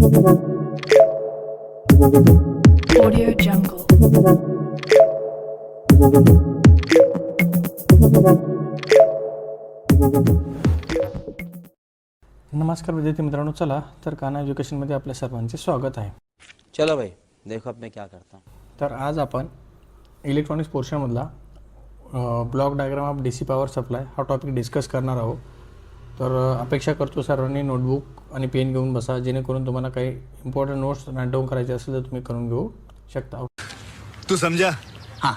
Audio Jungle. नमस्कार विद्यार्थी मित्रांनो, चला तर कान्हा एज्युकेशनमध्ये आपल्या सर्वांचे स्वागत आहे. चलो भाई देखो अब मैं क्या करता हूँ. तर आज आपण इलेक्ट्रॉनिक्स पोर्शनमधला block diagram of DC power supply हा टॉपिक डिस्कस करणार आहोत. तर अपेक्षा करतो सर्वांनी नोटबुक आणि पेन घेऊन बसा, जेणेकरून तुम्हाला काही इम्पॉर्टंट नोट्स नोट डाऊन करायचे असेल तर तुम्ही करून घेऊ शकता. तू समझा? हाँ.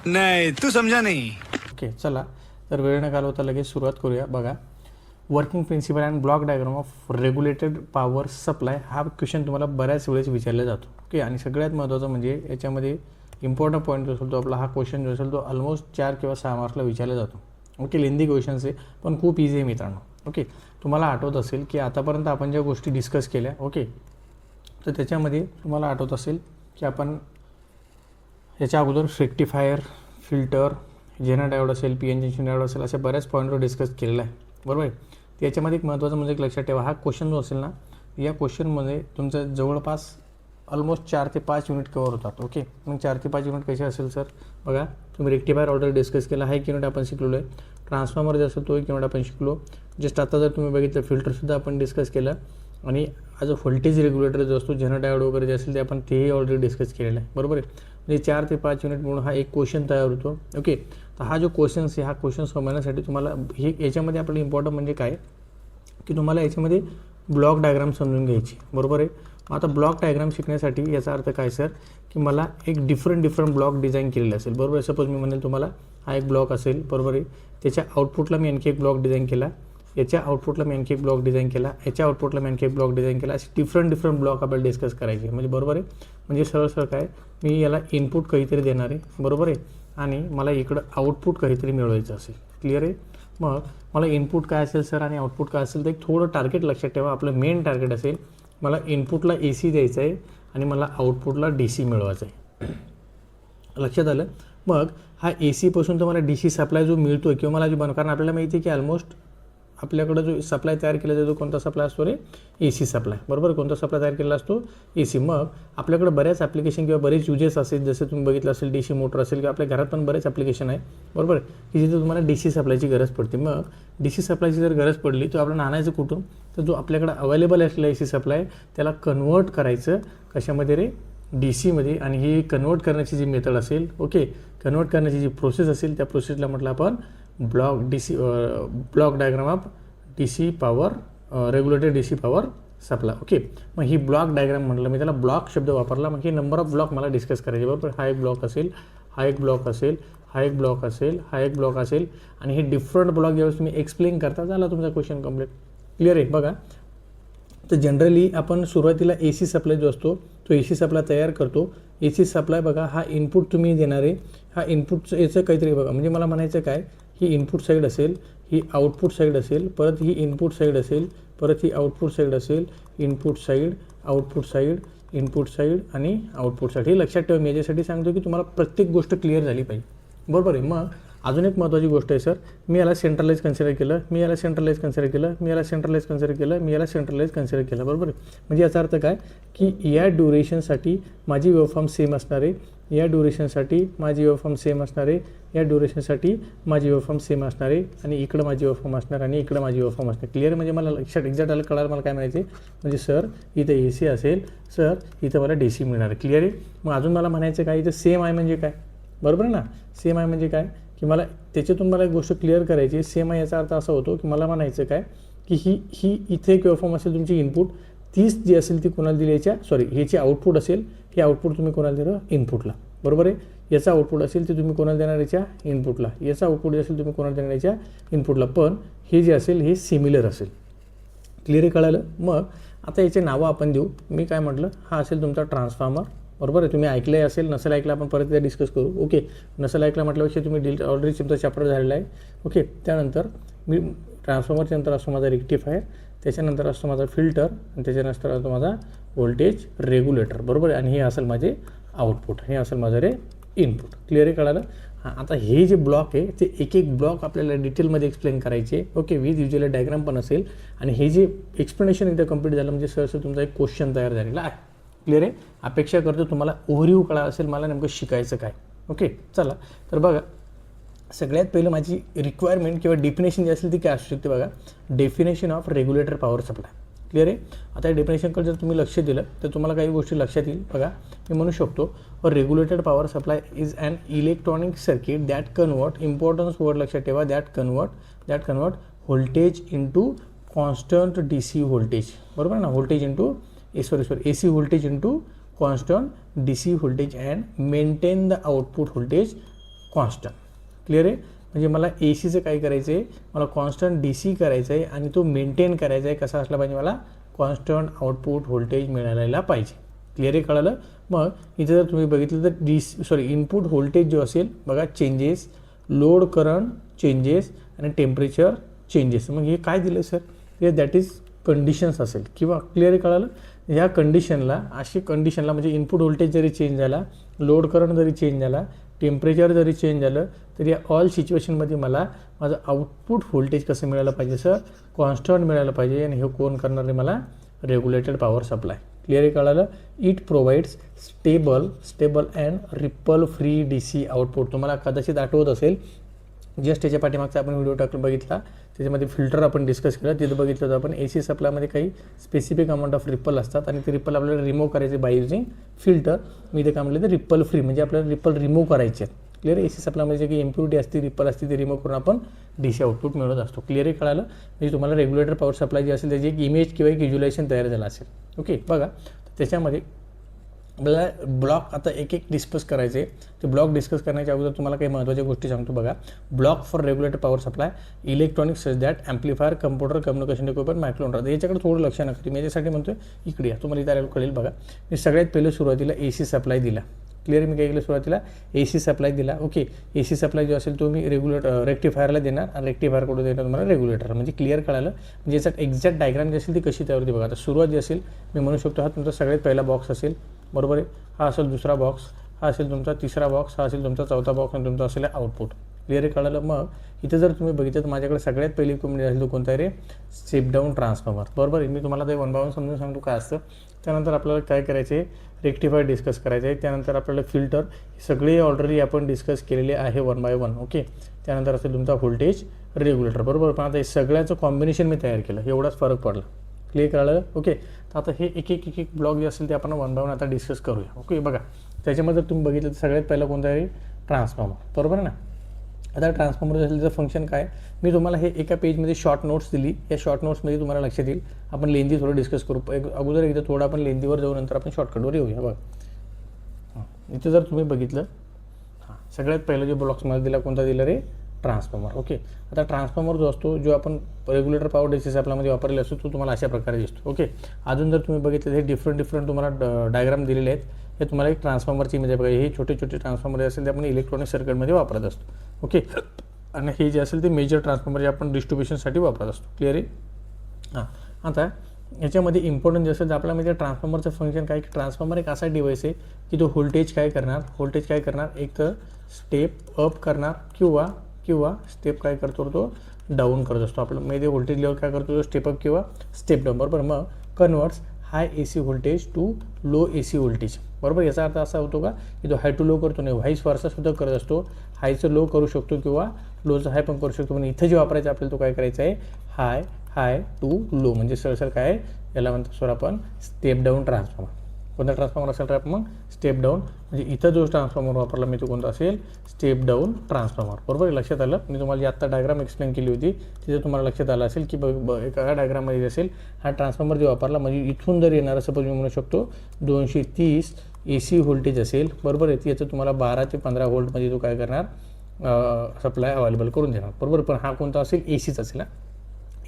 नहीं, तू समझा नहीं. ओके, चला तर वेळ न घालवता लगेच सुरुवात करूया. बघा, working principle and block diagram of regulated power supply हा क्वेश्चन तुम्हाला बऱ्याच वेळेस विचारला जातो. ओके, आणि सगळ्यात महत्त्वाचं म्हणजे याच्यामध्ये इम्पॉर्टंट पॉईंट जो असेल तो आपला हा क्वेश्चन जो असेल तो ऑलमोस्ट 4 किंवा 6 मार्क्सला विचारला जातो. ओके, लेंदी क्वेश्चन्स आहे पण खूप इझी आहे मित्रांनो. ओके, तुम्हाला आठवत असेल की आतापर्यंत आपण ज्या गोष्टी डिस्कस केल्या, ओके, तर त्याच्यामध्ये तुम्हाला आठवत असेल की आपण याच्या अगोदर रेक्टिफायर, फिल्टर, जेनर डायोड असेल, PN जंक्शन डायोड असेल, अशा बऱ्याच पॉईंटवर डिस्कस केलेला आहे. बरोबर आहे. त्याच्यामध्ये एक महत्त्वाचं म्हणजे एक लक्षात ठेवा, हा क्वेश्चन जो असेल ना, या क्वेश्चनमध्ये तुमचं जवळपास ऑलमोस्ट 4 ते 5 युनिट कवर होतात. ओके, मग 4 ते 5 युनिट कसे असेल सर? बघा, तुम्ही रेक्टिफायर ऑर्डर डिस्कस केला, हा एक युनिट आपण शिकलेलो आहे. ट्रान्सफॉर्मर जे असेल तो एक युनिट आपण शिकलो. जस्ट आता जर तुम्ही बघितलं, फिल्टरसुद्धा आपण डिस्कस केलं. आणि ॲज अ व्होल्टेज रेग्युलेटर जो असतो, जेनर डायोड वगैरे जे असेल ते आपण तेही ऑलरेडी डिस्कस केलेलं आहे. बरोबर आहे. म्हणजे 4 ते 5 युनिट म्हणून हा एक क्वेश्चन तयार होतो. ओके, तर हा जो क्वेश्चन्स आहे, हा क्वेश्चन समजण्यासाठी तुम्हाला हे याच्यामध्ये आपल्याला इम्पॉर्टंट म्हणजे काय की तुम्हाला याच्यामध्ये ब्लॉक डायग्राम समजून घ्यायची. बरोबर आहे. आता ब्लॉक डायग्राम शिकण्यासाठी याचा अर्थ काय सर, की मला एक डिफरंट ब्लॉक डिझाईन केलेले असेल. बरोबर आहे. सपोज मी म्हणेल तुम्हाला हा एक ब्लॉक असेल. बरोबर आहे. त्याच्या आउटपुटला मी आणखी एक ब्लॉक डिझाईन केला, याच्या आउटपुटला मी आणखी एक ब्लॉक डिझाईन केला, याच्या आउटपुटला मी आणखी एक ब्लॉक डिझाईन केला. असे डिफरंट ब्लॉक आपल्याला डिस्कस करायचे. म्हणजे बरोबर आहे. म्हणजे सरळ काय, मी याला इनपुट काहीतरी देणार आहे. बरोबर आहे. आणि मला इकडं आउटपुट काहीतरी मिळवायचं असेल. क्लिअर आहे. मग मला इनपुट काय असेल सर आणि आउटपुट काय असेल, तर एक थोडं टार्गेट लक्षात ठेवा. आपलं मेन टार्गेट असेल, मला इनपुटला AC द्यायचं आहे आणि मला आउटपुटला DC मिळवायचं आहे. लक्षात आलं? मग हा AC पासून तर मला DC सप्लाय जो मिळतो आहे किंवा मला जो कारण आपल्याला माहिती आहे की ऑलमोस्ट आपल्याकडं जो सप्लाय तयार केला जातो कोणता सप्लाय असतो रे? AC supply. बरोबर. कोणता सप्लाय तयार केला असतो? AC. मग आपल्याकडे बऱ्याच ॲप्लिकेशन किंवा बरेच युजेस असेल, जसं तुम्ही बघितलं असेल DC मोटर असेल किंवा आपल्या घरात पण बरेच ॲप्लिकेशन आहे. बरोबर, की जिथे तुम्हाला DC सप्लायची गरज पडते. मग DC सप्लायची जर गरज पडली तर आपल्याला आणायचं कुठून? तर जो आपल्याकडे अवेलेबल असलेला AC सप्लाय त्याला कन्वर्ट करायचं कशामध्ये रे? DCमध्ये. आणि ही कन्वर्ट करण्याची जी मेथड असेल, ओके, कन्वर्ट करण्याची जी प्रोसेस असेल, त्या प्रोसेसला म्हटलं आपण block diagram of DC power regulated DC power supply. Okay, मग ही ब्लॉक डायग्राम म्हटलं, मी त्याला ब्लॉक शब्द वापरला. मग ही नंबर ऑफ ब्लॉक मला डिस्कस करायचे. बरोबर. हा एक ब्लॉक असेल, हा एक ब्लॉक असेल, हा एक ब्लॉक असेल, हा एक ब्लॉक असेल. आणि हे डिफरंट ब्लॉक ज्यावेळेस तुम्ही एक्सप्लेन करता, झाला तुमचा क्वेश्चन कंप्लीट. क्लिअर आहे. बघा, तर जनरली आपण सुरुवातीला AC सप्लाय जो असतो तो AC सप्लाय तयार करतो. AC सप्लाय बघा, हा इनपुट तुम्ही देणार आहे, हा इनपुटचं याचं काहीतरी बघा. म्हणजे मला म्हणायचं काय, ही इनपुट साईड असेल, ही आउटपुट साईड असेल, परत ही इनपुट साईड असेल, परत ही आउटपुट साईड असेल, input side, output side, input side आणि आउटपुट साईड. हे लक्षात ठेवा. मी याच्यासाठी सांगतो की तुम्हाला प्रत्येक गोष्ट क्लिअर झाली पाहिजे. बरोबर आहे. मग अजून एक महत्त्वाची गोष्ट आहे सर, मी याला सेंट्रलाइज कन्सिडर केलं, मी याला सेंट्रलाइज कन्सिडर केलं, मी याला सेंट्रलाइज कन्सिडर केलं, मी याला सेंट्रलाइज कन्सिडर केलं. बरोबर आहे. म्हणजे याचा अर्थ काय की या ड्युरेशनसाठी माझी वेव्हफॉर्म सेम असणार आहे, या ड्युरेशनसाठी माझी वेव्हफॉर्म सेम असणार आहे, या ड्युरेशनसाठी माझी वेव्हफॉर्म सेम असणार आहे, आणि इकडं माझी वेव्हफॉर्म असणार आणि इकडं माझी वेव्हफॉर्म असणार. क्लिअर. म्हणजे मला लक्षात एक्झॅक्ट आलं, कळालं मला काय म्हणायचे. म्हणजे सर इथं AC असेल, सर इथं मला DC मिळणार आहे. क्लिअर आहे. मग अजून मला म्हणायचं काय, इथं सेम आहे म्हणजे काय? बरोबर आहे ना. सेम आहे म्हणजे काय की मला त्याच्यातून मला एक गोष्ट क्लिअर करायची. सेम आहे याचा अर्थ असा होतो की मला म्हणायचं काय की ही इथे एक वेव्हफॉर्म असेल तुमची इनपुट, तीच जी असेल ती कोणाला दिली, याच्या ह्याची आउटपुट असेल, हे आउटपुट तुम्ही कोणाला दिलं? इनपुटला. बरोबर आहे. याचा आउटपुट असेल ते तुम्ही कोणाला देणार? याच्या इनपुटला. याचा आउटपुट जे असेल तुम्ही कोणाला देणार? याच्या इनपुटला. पण हे जे असेल हे सिमिलर असेल. क्लिअर आहे, कळालं? मग आता याचे नावं आपण देऊ. मी काय म्हटलं, हा असेल तुमचा ट्रान्सफॉर्मर. बरोबर आहे. तुम्ही ऐकलं असेल, नसेल ऐकलं आपण परत एकदा डिस्कस करू. ओके, नसेल ऐकलं म्हटल्यापेक्षा तुम्ही ऑलरेडी तुमचा चॅप्टर झालेला आहे. ओके, त्यानंतर मी ट्रान्सफॉर्मरच्या नंतर असतो माझा रेक्टिफायर, त्याच्यानंतर असतो माझा फिल्टर, आणि त्याच्यानंतर असतो माझा व्होल्टेज रेग्युलेटर. बरोबर आहे. आणि हे असेल माझे आउटपुट, हे असेल माझं रे इनपुट. क्लिअर आहे, कळालं? हां, आता हे जे ब्लॉक आहे ते एक एक ब्लॉक आपल्याला डिटेलमध्ये एक्सप्लेन करायचे. ओके, विथ युजली डायग्राम पण असेल आणि हे जे एक्सप्लेनेशन एकदा कंप्लीट झालं म्हणजे सहसा तुमचा एक क्वेश्चन तयार झालेला आहे. क्लिअर आहे. अपेक्षा करतो तुम्हाला ओव्हरव्ह्यू कळा असेल मला नेमकं शिकायचं काय. ओके, चला तर बघा सगळ्यात पहिलं माझी रिक्वायरमेंट किंवा डेफिनेशन जी असेल ती काय असू शकते बघा. Definition of regulator power supply. Clear आहे. आता या डेफिनेशनकडे जर तुम्ही लक्ष दिलं तर तुम्हाला काही गोष्टी लक्षात येईल. बघा मी म्हणू शकतो a regulated power supply is an electronic circuit that convert, importance word लक्षात ठेवा, that convert voltage into constant DC voltage. बरोबर ना. Voltage into AC voltage into constant DC voltage and maintain the output voltage constant. Clear आहे. म्हणजे मला ACचं काय करायचं आहे, मला कॉन्स्टंट DC करायचं आहे आणि तो मेंटेन करायचा आहे. कसा असला पाहिजे, मला कॉन्स्टंट आउटपुट व्होल्टेज मिळायला पाहिजे. क्लिअर आहे, कळालं. मग इथे जर तुम्ही बघितलं तर इनपुट व्होल्टेज जो असेल बघा चेंजेस, लोड करंट चेंजेस आणि टेम्परेचर चेंजेस. मग हे काय दिलं सर, हे दॅट इज कंडिशन्स असेल किंवा क्लिअर आहे, कळालं. ह्या कंडिशनला म्हणजे इनपुट व्होल्टेज जरी चेंज झाला, लोड करंट जरी चेंज झाला, टेम्परेचर जरी चेंज झालं तर या ऑल सिच्युएशनमध्ये मला माझं आउटपुट व्होल्टेज कसं मिळालं पाहिजे सर, कॉन्स्टंट मिळालं पाहिजे. आणि हे कोण करणार आहे, मला रेग्युलेटेड पॉवर सप्लाय. क्लिअर आहे, कळालं. It provides stable and ripple free DC output. तुम्हाला कदाचित आठवत असेल जस्ट त्याच्या पाठीमागचा आपण व्हिडिओ बघितला, त्याच्यामध्ये फिल्टर आपण डिस्कस केलं. तिथं बघितलं होतं आपण AC सप्लायमध्ये काही स्पेसिफिक अमाऊंट ऑफ रिपल असतात आणि ते रिपल आपल्याला रिमूव्ह करायचे बाय युजिंग फिल्टर. मी इथे काय म्हटलं तर रिपल फ्री म्हणजे आपल्याला रिपल रिमूव्ह करायचे आहेत. क्लिअर. AC सप्लायमध्ये जे काही इम्प्युरिटी असते, रिपल असते, ते रिमूव्ह करून आपण DC आउटपुट मिळवत असतो. क्लिअर आहे, कळालं. म्हणजे तुम्हाला रेग्युलेटर पॉवर सप्लाय जे असेल त्याची एक इमेज किंवा एक व्हिज्युअलायझेशन तयार झालं असेल. ओके, बघा त्याच्यामध्ये आपल्याला ब्लॉक आता एक डिस्कस करायचे. ते ब्लॉक डिस्कस करण्याच्या अगोदर तुम्हाला काही महत्त्वाच्या गोष्टी सांगतो बघा. Block for regulated power supply, electronic such that amplifier, computer, communication equipment, microcontroller. याच्याकडे थोडं लक्ष नका. मी याच्यासाठी म्हणतो इकडे या, तुम्हाला इथे आल्यावर कळेल. बघा मी सगळ्यात पहिलं सुरुवातीला AC सप्लाय दिला. क्लिअर. मी काय केलं, सुरुवातीला AC सप्लाय दिला. ओके, AC सप्लाय जो असेल तो मी रेक्टिफायरला देणार आणि रेक्टिफायरकडून देणार तुम्हाला रेग्युलेटर. म्हणजे क्लिअर कळालं. म्हणजे याचा एक्झॅक्ट डायग्राम जी असेल ती कशी तयार होती बघा. आता सुरुवात जी असेल मी म्हणू शकतो हा तुमचा सगळ्यात पहिला बॉक्स असेल. बरोबर आहे. हा असेल दुसरा बॉक्स, हा असेल तुमचा तिसरा बॉक्स, हा असेल तुमचा चौथा बॉक्स आणि तुमचा असेल आउटपुट. क्लिअर आहे, कळालं. मग इथे जर तुम्ही बघितलं तर माझ्याकडे सगळ्यात पहिली इक्विपमेंट असेल तो कोणता आहे रे, स्टेप डाऊन ट्रान्सफॉर्मर. बरोबर आहे. मी तुम्हाला ते वन बाय वन समजून सांगतो काय असतं. त्यानंतर आपल्याला काय करायचं आहे, रेक्टिफायर डिस्कस करायचं आहे. त्यानंतर आपल्याला फिल्टर, सगळे ऑलरेडी आपण डिस्कस केलेले आहे वन बाय वन. ओके, त्यानंतर असेल तुमचा व्होल्टेज रेग्युलेटर. बरोबर. पण आता हे सगळ्याचं कॉम्बिनेशन मी तयार केलं, एवढाच फरक पडला. क्लिअर कळालं. ओके, तर आता हे एक ब्लॉक जे असेल ते आपण वन बाय वन आता डिस्कस करूया. ओके, बघा त्याच्यामध्ये तुम्ही बघितलं तर सगळ्यात पहिला कोणता आहे, ट्रान्सफॉर्मर. बरोबर ना. आता ट्रान्सफॉर्मर असेल त्याचं फंक्शन काय, मी तुम्हाला हे एका पेजमध्ये शॉर्ट नोट्स दिली. या शॉर्ट नोट्समध्ये तुम्हाला लक्षात येईल. आपण लेंदी थोडं डिस्कस करू. अगोदर एकदा थोडं आपण लेंदीवर जाऊ, नंतर आपण शॉर्टकटवर येऊया. बघा इथे जर तुम्ही बघितलं, सगळ्यात पहिलं जे ब्लॉक्समध्ये दिला कोणता दिला रे, ट्रान्सफॉर्मर. ओके, आता ट्रान्सफॉर्मर जो असतो जो आपण रेग्युलेटर पॉवर DC सप्लायमध्ये वापरलेला असतो तो तुम्हाला अशा प्रकारे दिसतो. ओके, अजून जर तुम्ही बघितलं हे डिफरंट तुम्हाला डायग्राम दिलेले आहेत. हे तुम्हाला एक ट्रान्सफॉर्मरची इमेज आहे बघा. हे छोटे ट्रान्सफॉर्मर असेल ते आपण इलेक्ट्रॉनिक सर्किटमध्ये वापरत असतो. ओके, आणि हे जे असेल ते मेजर ट्रान्सफॉर्मर जे आपण डिस्ट्रीब्युशनसाठी वापरत असतो. क्लिअर आहे. हां, आता याच्यामध्ये इम्पॉर्टंट जे असेल तर आपल्याला म्हणजे ट्रान्सफॉर्मरचं फंक्शन काय, की ट्रान्सफॉर्मर एक असा डिव्हाइस आहे की तो व्होल्टेज काय करणार, एक तर स्टेप अप करणार किंवा स्टेप काय करतो तो डाऊन करत असतो. आपलं म्हणजे व्होल्टेज लेवल काय करतो, स्टेप अप किंवा स्टेप डाऊन. बरोबर. मग converts high AC voltage to low AC voltage. बरोबर. याचा अर्थ असा होतो का की तो हाय टू लो करतो नाही, व्हाईस वर्सा सुद्धा करत असतो. हायचं लो करू शकतो किंवा लोचं हाय पण करू शकतो. पण इथं जे वापरायचं आपल्याला तो काय करायचा आहे, हाय टू लो. म्हणजे सरसर काय याला म्हणतो सर आपण स्टेप डाऊन ट्रान्सफॉर्मर. कोणता ट्रान्सफॉर्मर असेल तर आपण मग स्टेप डाऊन. म्हणजे इथं जो ट्रान्सफॉर्मर वापरला मी तो कोणता असेल, स्टेप डाऊन ट्रान्सफॉर्मर. बरोबर. लक्षात आलं. मी तुम्हाला जी आत्ता डायग्राम एक्सप्लेन केली होती तिथे तुम्हाला लक्षात आलं असेल की एका डायग्राममध्ये असेल हा ट्रान्सफॉर्मर जो वापरला म्हणजे इथून जर येणारा सपोज मी म्हणू शकतो 230 AC व्होल्टेज असेल. बरोबर आहे. याचं तुम्हाला 12 ते 15 व्होल्टमध्ये तो काय करणार, सप्लाय अवेलेबल करून देणार. बरोबर. पण हा कोणता असेल, ACच असेल.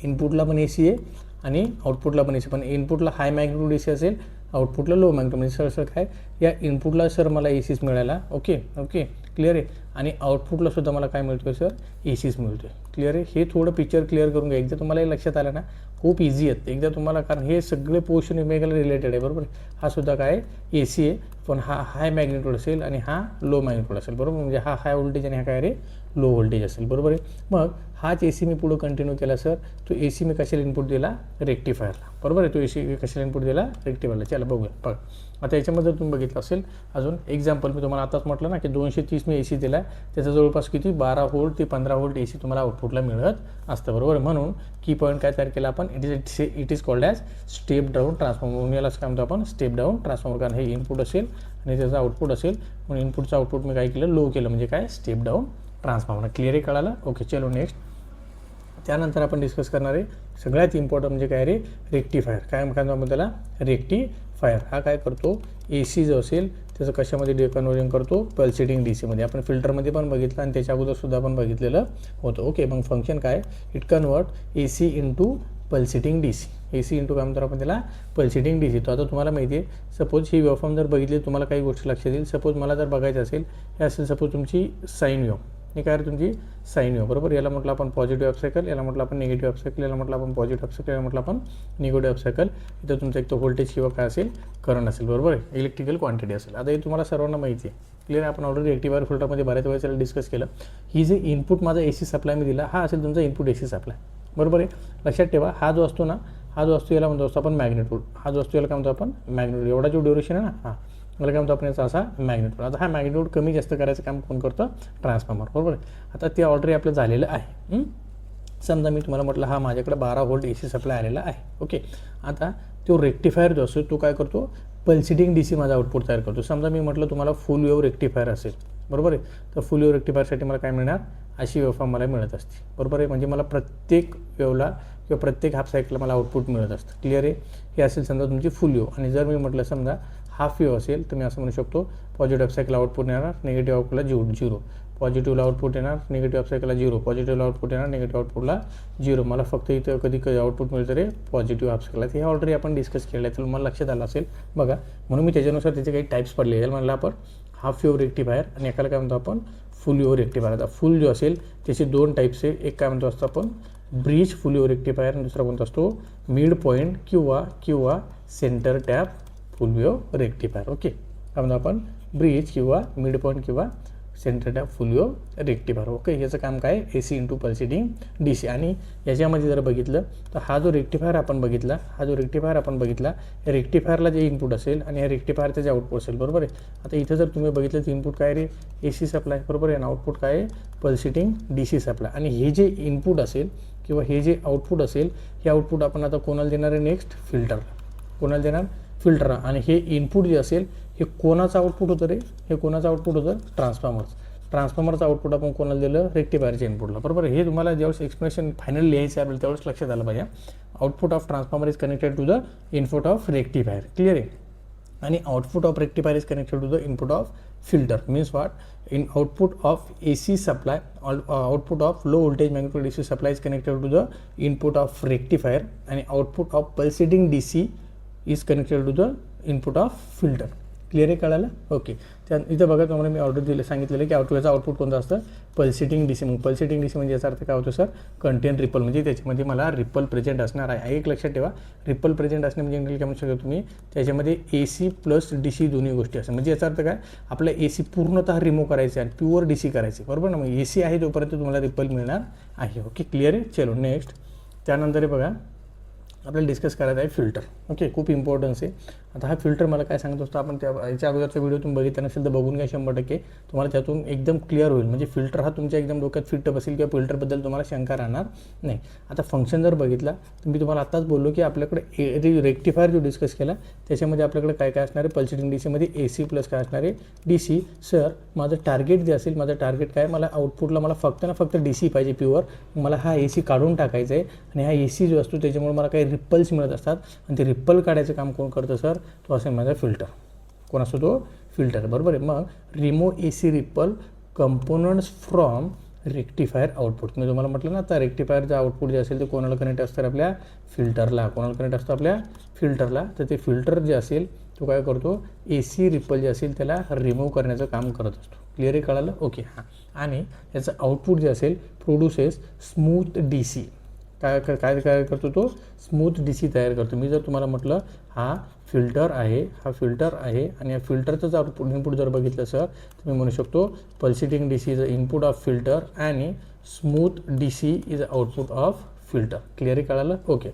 इनपुटला पण AC आहे आणि आउटपुटला पण AC. पण इनपुटला हाय मॅग्निट्यूड AC असेल, आउटपुटला लो मॅग्निट्यूड. म्हणजे सर काय या इनपुटला सर मला ACच मिळाला. ओके, क्लिअर आहे. आणि आउटपुटला सुद्धा मला काय मिळतो आहे सर, ACच मिळतो आहे. क्लिअर आहे. हे थोडं पिक्चर क्लिअर करून घ्या. एकदा तुम्हाला हे लक्षात आलं ना खूप इझी आहेत एकदा तुम्हाला, कारण हे सगळे पोर्शन एकमेकाला रिलेटेड आहे बरोबर. हा सुद्धा काय ए सी आहे, पण हा हाय मॅग्नेट्यूड असेल आणि हा लो मॅग्नेट्यूड असेल बरोबर. म्हणजे हा हाय व्होल्टेज आणि हा काय रे लो व्होल्टेज असेल बरोबर आहे. मग हाच ए सी मी पुढं कंटिन्यू केला सर, तो ए सी मी कशाला इनपुट दिला रेक्टिफायरला बरोबर आहे. तो ए सी कशाला इनपुट दिला रेक्टिफायरला. चला बघूया. बघा आता याच्यामध्ये तुम्ही बघितलं असेल अजून एक्झाम्पल मी तुम्हाला आताच म्हटलं ना की 230 मी ए सी दिला, त्याचा जवळपास किती 12 व्होल्ट ते 15 व्होल्ट ए सी तुम्हाला आउटपुटला मिळत असतं बरोबर. म्हणून की पॉईंट काय तयार केला आपण, it is called as step down transformer. यालाच काय म्हणतो आपण स्टेप डाऊन ट्रान्सफॉर्मर, कारण हे इनपुट असेल आणि त्याचं आउटपुट असेल, म्हणून इनपुटचं आउटपुट मी काय केलं लो केलं, म्हणजे काय स्टेप डाऊन ट्रान्सफॉर्मर. क्लिअर आहे, कळालं. ओके चलो नेक्स्ट. त्यानंतर आपण डिस्कस करणार आहे सगळ्यात इम्पॉर्टंट म्हणजे काय रे रेक्टिफायर. काय म्हणतो आपण त्याला रेक्टिफायर. हा काय करतो ए सी जो असेल त्याचं कशामध्ये कन्वर्जन करतो पल्सेटिंग डी सीमध्ये. आपण फिल्टरमध्ये पण बघितलं आणि त्याच्या अगोदरसुद्धा आपण बघितलेलं होतं. ओके मग फंक्शन काय, it convert A C into pulsating D C. A C into काय म्हणतो आपण त्याला पल्सेटिंग डी सी. तो आता तुम्हाला माहिती आहे सपोज ही वेवफॉर्म जर बघितली तुम्हाला काही गोष्टी लक्षात येईल. सपोज मला जर बघायचं असेल हे असेल सपोज तुमची साईन वेव, हे काय तुमची साईन वेव बरोबर. याला म्हटलं आपण पॉझिटिव्ह अप सायकल, याला म्हटलं आपण निगेटिव्ह अप सायकल, याला म्हटलं आपण पॉझिटिव्ह अप सायकल, याला म्हटलं आपण निगेटिव्ह अप सायकल. इथं तुमचं एक तो व्होल्टेज किंवा काय असेल करंट असेल बरोबर आहे, इलेक्ट्रिकल क्वांटिटी असेल. आता हे तुम्हाला सर्वांना माहिती आहे क्लिअर. आपण ऑलरेडी रेक्टिफायर फिल्टरमध्ये बऱ्याच वेळेस डिस्कस केलं. ही जे इनपुट माझा ए सी सप्लाय मी दिला हा असेल तुमचा इनपुट ए सी सप्लाय बरोबर आहे. लक्षात ठेवा हा जो असतो ना, हा जो असतो याला म्हणतो असतो आपण मॅग्नेट्यूड. हा जो असतो याला काय म्हणतो आपण मॅग्नेट्यूड. एवढा जो ड्युरेशन आहे ना हा मला काय म्हणतो आपण याचा असा मॅग्नेट्यूड. आता हा मॅग्नेट्यूड कमी जास्त करायचं काम कोण करतं ट्रान्सफॉर्मर बरोबर आहे. आता ते ऑलरेडी आपलं झालेलं आहे. समजा मी तुम्हाला म्हटलं हा माझ्याकडे 12 व्होल्ट ए सी सप्लाय आलेला आहे. ओके आता तो रेक्टिफायर जो असतो तो काय करतो पल्सेटिंग डी सी माझा आउटपुट तयार करतो. समजा मी म्हटलं तुम्हाला फुल वेव्ह रेक्टिफायर असेल बरोबर आहे, तर फुल वेव्ह रेक्टिफायरसाठी मला काय मिळणार अशी वेवफॉर्म मला मिळत असते बरोबर आहे. म्हणजे मला प्रत्येक वेवला किंवा प्रत्येक हाफ सायकलला मला आउटपुट मिळत असतं. क्लिअर आहे. हे असेल समजा तुमची फुल वेव. आणि जर मी म्हटलं समजा हाफ वेव असेल तर मी असं म्हणू शकतो पॉझिटिव्ह हाफ सायकल आउटपुट येणार, निगेटिव्ह आउटपुटला 0, पॉझिटिव्हला आउटपुट येणार, निगेटिव्ह हाफ सायकलला 0, पॉझिटिव्हला आउटपुट येणार, निगेटिव्ह आउटपुटला 0. मला फक्त इथं कधी कधी आउटपुट मिळतं रे पॉझिटिव्ह हाफ सायकलला. हे ऑलरेडी आपण डिस्कस केलं आहे तर मला लक्षात आलं असेल बघा. म्हणून मी त्याच्यानुसार त्याचे काही टाईप्स पडले आहेत. म्हणलं आपण हाफ वेव रेक्टिफायर आणि एकाला काय म्हणतो आपण फुल वेव रेक्टिफायर. आता फुल जो असेल त्याचे 2 टाईप्स आहे. एक काय म्हणतो असतो आपण ब्रिज फुल वेव रेक्टिफायर आणि दुसरा कोणता असतो मिड पॉईंट किंवा centre tap full wave rectifier. Okay काय म्हणतो आपण ब्रिज किंवा मिड पॉईंट किंवा centre tap full wave rectifier. Okay याचं काम काय A C into pulsating D C. आणि याच्यामध्ये जर बघितलं तर हा जो रेक्टिफायर आपण बघितला या रेक्टिफायरला जे इनपुट असेल आणि या रेक्टिफायरचं जे आउटपुट असेल बरोबर आहे. आता इथं जर तुम्ही बघितलं तर इनपुट काय रे ए सी सप्लाय बरोबर आहे आणि आउटपुट काय आहे पल्सेटिंग डी सी सप्लाय. आणि हे जे इनपुट असेल किंवा हे जे आउटपुट असेल हे आउटपुट आपण आता कोणाला देणार आहे नेक्स्ट फिल्टरला. कोणाला देणार फिल्टरला. आणि हे इनपुट जे असेल हे कोणाचं आउटपुट होतं रे, हे कोणाचं आउटपुट होतं ट्रान्सफॉर्मरचं आउटपुट आपण कोणाला दिलं रेक्टिफायरच्या इनपुटला बरोबर. हे तुम्हाला ज्यावेळेस एक्सप्लेनेशन फायनल लिहायचं आहे आपल्याला त्यावेळेस लक्षात आलं पाहिजे. Output of transformer is connected to the input of rectifier. Clear आहे. आणि output of rectifier is connected to the input of filter. Means what in output of A C supply output of low voltage magnitude D C supply is connected to the input of rectifier आणि output of pulsating D C is connected to the input of filter. Clear आहे, कळालं. Okay त्या इथं बघा तुम्हाला मी order सांगितलेलं की याचं आउटपुट कोणतं असतं पल्सेटिंग डी सी. मग पल्सेटिंग डी सी म्हणजे याचा अर्थ काय होतो सर कंटेन रिपल, म्हणजे त्याच्यामध्ये मला रिपल प्रेझेंट असणार आहे. एक लक्षात ठेवा रिपल प्रेझेंट असणे म्हणजे जनरली काय म्हणू शकतो तुम्ही त्याच्यामध्ये ए सी प्लस डी सी दोन्ही गोष्टी असतात. म्हणजे याचा अर्थ काय आपला ए सी पूर्णतः रिमूव्ह करायचे आणि प्युअर डी सी करायचे बरोबर ना. मग ए सी आहे तोपर्यंत तुम्हाला रिपल मिळणार आहे. ओके क्लिअर आहे. चलो नेक्स्ट. त्यानंतर बघा आपल्याला डिस्कस करायचं आहे फिल्टर. ओके खूप इम्पॉर्टन्स आहे. आता हा फिल्टर मला काय सांगत असतो आपण त्या याच्या अगोदरचा व्हिडिओ तुम्ही बघितला नसेल तर बघून घ्या 100%. तुम्हाला त्यातून एकदम क्लिअर होईल. म्हणजे फिल्टर हा तुमच्या एकदम डोक्यात फिट बसेल किंवा फिल्टरबद्दल तुम्हाला शंका राहणार नाही. आता फंक्शन जर बघितला तर मी तुम्हाला आत्ताच बोललो की आपल्याकडे रेक्टिफायर जो डिस्कस केला त्याच्यामध्ये आपल्याकडे काय काय असणार आहे पल्सेटिंग डी सीमध्ये ए सी प्लस काय असणार आहे डी सी. सर माझं टार्गेट जे असेल माझं टार्गेट काय मला आउटपुटला मला फक्त डी सी पाहिजे प्युअर. मला हा ए सी काढून टाकायचा आहे आणि हा ए सी जो असतो त्याच्यामुळे मला काही रिपल्स मिळत असतात आणि ते रिपल काढायचं काम कोण करतं सर तो असेल माझा फिल्टर. कोण असतो तो फिल्टर बरोबर आहे. मग remove A C ripple components from rectifier output. मी तुम्हाला म्हटलं ना आता रेक्टिफायरचं आउटपुट जे असेल ते कोणाला कनेक्ट असतं आपल्या फिल्टरला. कोणाला कनेक्ट असतं आपल्या फिल्टरला. तर ते फिल्टर जे असेल तो काय करतो ए सी रिपल जे असेल त्याला रिमूव्ह करण्याचं काम करत असतो. क्लिअर आहे, कळालं? ओके हां. आणि याचं आउटपुट जे असेल प्रोड्युसेस स्मूथ डी सी. काय काय करतो तो? स्मूथ डी सी तयार करतो. मी जर तुम्हाला म्हटलं हा फिल्टर आहे, हा फिल्टर आहे आणि या फिल्टरचंच आउटपुट इनपुट जर बघितलं सर तर मी म्हणू शकतो pulsating D C is a input of filter आणि smooth D C is a output of filter. Clear आहे, कळालं? ओके.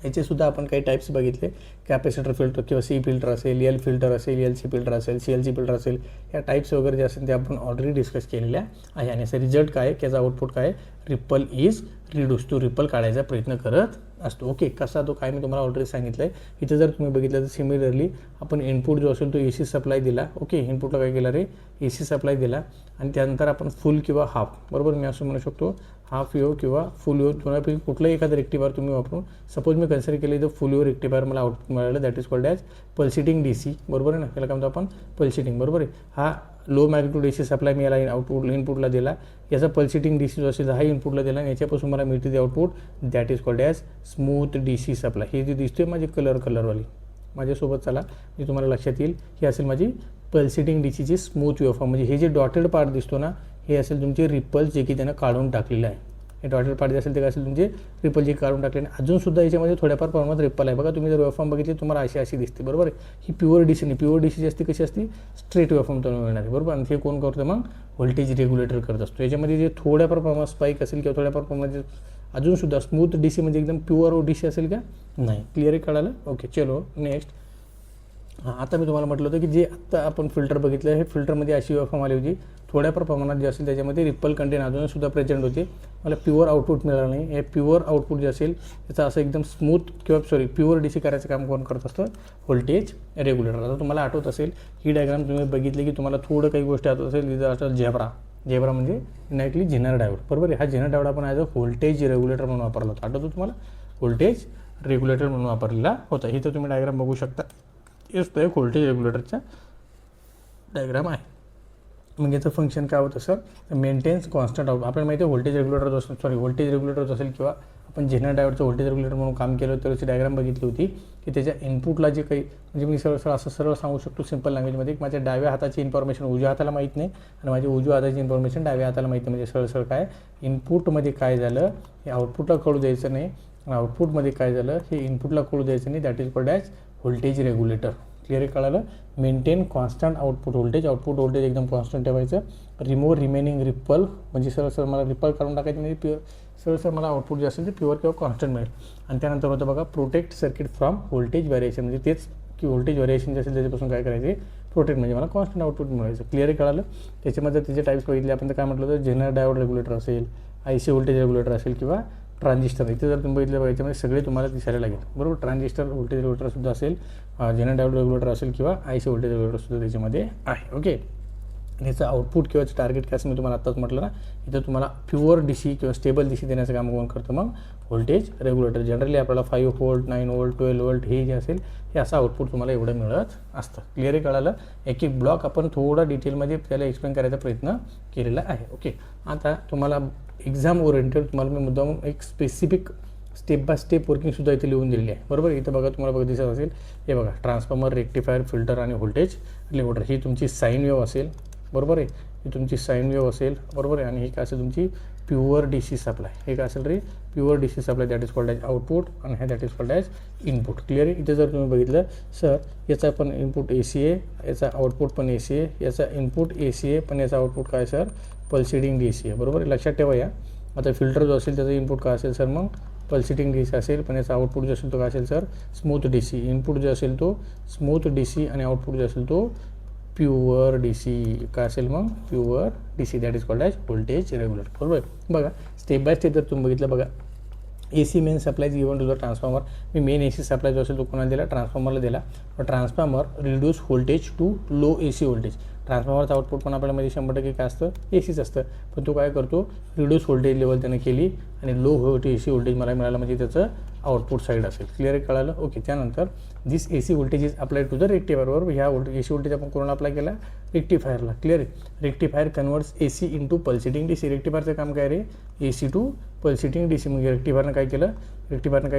याचेसुद्धा आपण काही टाईप्स बघितले. कॅपॅसिटर फिल्टर किंवा सी फिल्टर असेल, एल फिल्टर असेल, एल सी फिल्टर असेल, सी एल सी फिल्टर असेल, या टाईप्स वगैरे जे असेल ते आपण ऑलरेडी डिस्कस केलेल्या आहे. आणि याचा रिझल्ट काय आहे, त्याचा आउटपुट काय आहे? Ripple is reduce. तो रिपल काढायचा प्रयत्न करत असतो. ओके, कसा तो काय मी तुम्हाला ऑलरेडी सांगितलं आहे. इथे जर तुम्ही बघितलं तर सिमिलरली आपण इनपुट जो असेल तो ए सी सप्लाय दिला. ओके, इनपुटला काय केलं रे? ए सी सप्लाय दिला आणि त्यानंतर आपण फुल किंवा हाफ, बरोबर, मी असं म्हणू शकतो हाफ वेव्ह किंवा फुल वेव्ह, तुम्हाला कुठलंही एखादं रेक्टिफायर तुम्ही वापरून सपोज मी कन्सिडर केले तर फुल वेव्ह रेक्टिफायर मला आउटपुट मिळालं, that is called as pulsating D C. बरोबर आहे ना? त्याला काय म्हणतो आपण? पल्सिटिंग. बरोबर आहे. हा लो मॅग्निट्यूड ए सी सप्लाय मी याला आउटपुट इनपुटला दिला. याचा पल्सिटिंग डी सी जो असेल हा इनपुटला दिला आणि याच्यापासून मला मिळते ते output, that is called as smooth D C supply. हे जे दिसतोय माझी कलरवाली माझ्यासोबत चला, मी तुम्हाला लक्षात येईल. ही असेल माझी पल्सिटिंग डी सीची स्मूथ वेव्हफॉर्म. म्हणजे हे जे डॉटेड पार्ट दिसतो ना, हे असेल तुमचे रिपल्स जे की त्यानं काढून टाकलेलं आहे. हे डॉटेड पार्ट जे असेल ते काय असेल तुमचे रिपल जे काढून टाकले. आणि अजूनसुद्धा याच्यामध्ये थोड्याफार प्रमाणात रिपल आहे. बघा तुम्ही जर वेव्हफॉर्म बघितली तुम्हाला अशी दिसते. बरोबर आहे. ही प्युअर डी सी नाही. प्युअर डी सी जी असते कशी असते? स्ट्रेट वेव्हफॉर्म तुम्हाला मिळणार आहे. बरोबर. आणि हे कोण करतं मग? व्होल्टेज रेग्युलेटर करत असतो. याच्यामध्ये जे थोड्याफार प्रमाणात स्पाईक असेल किंवा थोड्याफार प्रमाणात अजूनसुद्धा स्मूथ डी सी म्हणजे एकदम प्युअर डी सी असेल का? नाही. क्लिअर आहे, कळालं? ओके, चलो नेक्स्ट. हां, आता मी तुम्हाला म्हटलं होतं की जे आत्ता आपण फिल्टर बघितलं हे फिल्टरमध्ये अशी वेव्हफॉर्म आली होती. थोड्याफार प्रमाणात जे असेल त्याच्यामध्ये रिपल कंटेंट अजूनसुद्धा प्रेझेंट होते. मला प्युअर आउटपुट मिळालं नाही. हे प्युअर आउटपुट जे असेल त्याचं असं एकदम स्मूथ किंवा प्युअर डी सी करायचं काम कोण करत असतं? Voltage regulator. आता तुम्हाला आठवत असेल ही डायग्राम तुम्ही बघितली की तुम्हाला थोडं काही गोष्टी आठवत असेल. तिथं असं झेब्रा म्हणजे इनॅक्टली झेनर डायोड. बरोबर आहे. हा झेनर डायोड आपण ॲज अ व्होल्टेज रेग्युलेटर म्हणून वापरला होता. आठवतो तुम्हाला? व्होल्टेज रेग्युलेटर म्हणून वापरलेला होता. इथं तुम्ही डायग्राम बघू शकता. हेच तो एक व्होल्टेज रेग्युलेटरचा डायग्राम आहे. मग याचं फंक्शन काय होतं सर? Maintains constant out. आपल्याला माहिती आहे व्होल्टेज रेग्युलेटर असेल किंवा आपण झेनर डायोडचं व्होल्टेज रेग्युलेटर म्हणून काम केलं तर त्याची डायग्राम बघितली होती की त्याच्या इनपुटला जे काही म्हणजे मी सरळ सांगू शकतो सिम्पल लँग्वेजमध्ये की माझ्या डाव्या हाताची इन्फॉर्मेशन उजव्या हाताला माहीत नाही आणि माझ्या उजव्या हाताची इन्फॉर्मेशन डाव्या हाताला माहीत नाही. म्हणजे सरळ काय इनपुटमध्ये काय झालं हे आउटपुटला कळू द्यायचं नाही आणि आउटपुटमध्ये काय झालं हे इनपुटला कळू द्यायचं नाही. That is called as voltage regulator. Clear कळालं? मेंटेन कॉन्स्टंट आउटपुट व्होल्टेज एकदम कॉन्स्टंट ठेवायचं. रिमूव्ह रिमेनिंग रिपल म्हणजे सरळ मला रिपल काढून टाकायचं म्हणजे सरळ मला आउटपुट जे असेल ते प्युअर किंवा कॉन्स्टंट मिळेल. आणि त्यानंतर होतं बघा protect circuit from voltage variation. म्हणजे तेच की व्होल्टेज व्हेरिएशन जे असेल त्याच्यापासून काय करायचे? प्रोटेक्ट म्हणजे मला कॉन्स्टंट आउटपुट मिळायचं. क्लिअर कळालं? त्याच्यामध्ये त्याचे टाईप्स बघितले आपण तर काय म्हटलं होतं? जनरल डायोड रेग्युलेटर असेल, आयसी व्होल्टेज रेग्युलेटर असेल किंवा ट्रान्झिस्टर. इथे जर तुम्ही बघितलं याच्यामध्ये सगळे तुम्हाला दिसायला लागेल. बरोबर. ट्रान्झिस्टर व्होल्टेज रेग्युलेटरसुद्धा असेल, जनरल डायोड रेग्युलेटर असेल किंवा आयसी व्होल्टेज रेग्युलेटरसुद्धा त्याच्यामध्ये आहे. ओके. याचं आउटपुट किंवा टार्गेट काय असं मी तुम्हाला आत्ताच म्हटलं ना, इथं तुम्हाला प्युअर डी सी किंवा स्टेबल डी सी देण्याचं काम कोण करतं? मग व्होल्टेज रेग्युलेटर. जनरली आपल्याला 5 व्होल्ट, 9 व्होल्ट, 12 व्होल्ट हे जे असेल हे असं आउटपुट तुम्हाला एवढं मिळत असतं. क्लिअर कळालं? एक ब्लॉक आपण थोडा डिटेलमध्ये त्याला एक्सप्लेन करायचा प्रयत्न केलेला आहे. ओके. आता तुम्हाला एक्झाम ओरिएंटेड तुम्हाला मी मुद्दाम एक स्पेसिफिक स्टेप बाय स्टेप वर्किंगसुद्धा इथे लिहून दिलेली आहे. बरोबर. इथं बघा तुम्हाला दिसत असेल हे बघा ट्रान्सफॉर्मर, रेक्टिफायर, फिल्टर आणि व्होल्टेज रेग्युलेटर. ही तुमची साईन वेव्ह असेल. बरोबर आहे. ही तुमची साईन वेव्ह असेल. बरोबर आहे. आणि ही काय असेल तुमची प्युअर डी सी सप्लाय. हे काय असेल रे? Pure D C supply. That is called as output आणि हे that is called as input. Clear आहे? इथे जर तुम्ही बघितलं सर याचा पण इनपुट ए सी आहे, याचा आउटपुट पण ए सी आहे, याचा इनपुट ए सी आहे पण याचा आउटपुट काय सर? पल्सिटिंग डी सी आहे. बरोबर आहे. लक्षात ठेवा या. आता फिल्टर जो असेल त्याचा इनपुट काय असेल सर? मग पल्सिटिंग डी सी असेल पण याचा आउटपुट जो असेल तो काय असेल sir? Smooth D C. Input जो असेल तो स्मूथ डी सी आणि आउटपुट जो असेल तो प्युअर डी सी. काय असेल मग? Pure D C. That is called as voltage regulator. बरोबर. बघा स्टेप बाय स्टेप जर तुम्ही बघितलं बघा A C main supply given to the transformer. मी मेन ए सी सप्लाय जो असेल तो कोणाला दिला? ट्रान्सफॉर्मरला दिला. Transformer reduce voltage to low A C voltage. ट्रान्सफॉर्मरचं आउटपुट पण आपल्यामध्ये 100% काय असतं? ए सीच असतं. पण तो काय करतो? रिड्यूस व्होल्टेज लेवल त्यानं केली आणि लो ए सी व्होल्टेज मला मिळालं म्हणजे त्याचं आउटपुट साईड असेल. क्लिअर कळालं? ओके. त्यानंतर this A C voltage is applied to the rectifier. बरोबर. ह्या ए सी व्होल्टेज आपण कोणाला अप्लाय केला? रेक्टिफायरला. क्लिअर आहे? Rectifier converts A C into pulsating D C. रेक्टिफायरचं काम काय रे? A C to pulsating D C. म्हणजे रेक्टिफायरनं काय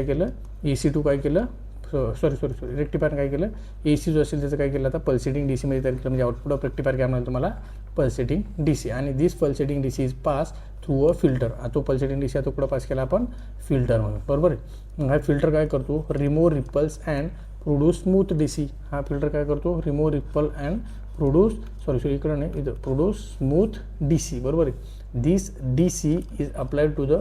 केलं? ए सी टू काय केलं? सॉरी रेक्टिफायर काय केलं, ए सी जो असेल त्याचं काय केलं आता पल्सेटिंग डी सीमध्ये तयार केलं, म्हणजे आउटपुट ऑफ रेक्टिफायर काय म्हणाल तुम्हाला पल्सेटिंग डी सी. आणि this pulsating D C is pass through a filter. तो पल्सेटिंग डी सी तो कुठं पास केला आपण फिल्टरमध्ये, बरोबर आहे. मग हा फिल्टर काय करतो, remove ripples and produce smooth D C. हा फिल्टर काय करतो, remove ripple and produce sorry इकडं नाही इथं प्रोड्यूस स्मूथ डी सी, बरोबर आहे. This D C is applied to the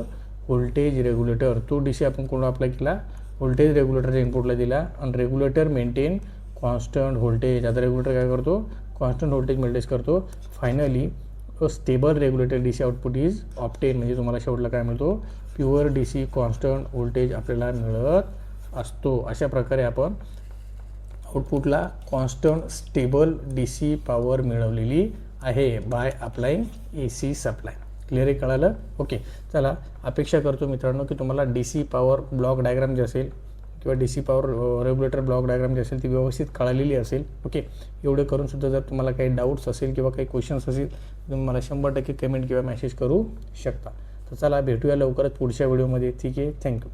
voltage regulator. तो डी सी आपण कोण अप्लाय केला, व्होल्टेज रेग्युलेटरच्या इनपुटला दिला. आणि रेग्युलेटर मेंटेन कॉन्स्टंट व्होल्टेज. आता रेग्युलेटर काय करतो, कॉन्स्टंट व्होल्टेज मेंटेन करतो. Finally stable regulator D C output is obtain. म्हणजे तुम्हाला शेवटला काय मिळतो, pure D C constant voltage आपल्याला मिळत असतो. अशा प्रकारे आपण आउटपुटला constant stable D C power मिळवलेली आहे by applying A C supply. Clear आहे, कळालं? ओके, चला अपेक्षा करतो मित्रांनो की तुम्हाला D C power block diagram जे असेल किंवा D C power regulator block diagram जे असेल ती व्यवस्थित कळलेली असेल. ओके, एवढे करूनसुद्धा जर तुम्हाला काही डाऊट्स असेल किंवा काही क्वेश्चन्स असेल तुम्ही मला 100% कमेंट किंवा मेसेज करू शकता. तर चला भेटूया लवकरच पुढच्या व्हिडिओमध्ये. ठीक आहे, थँक्यू.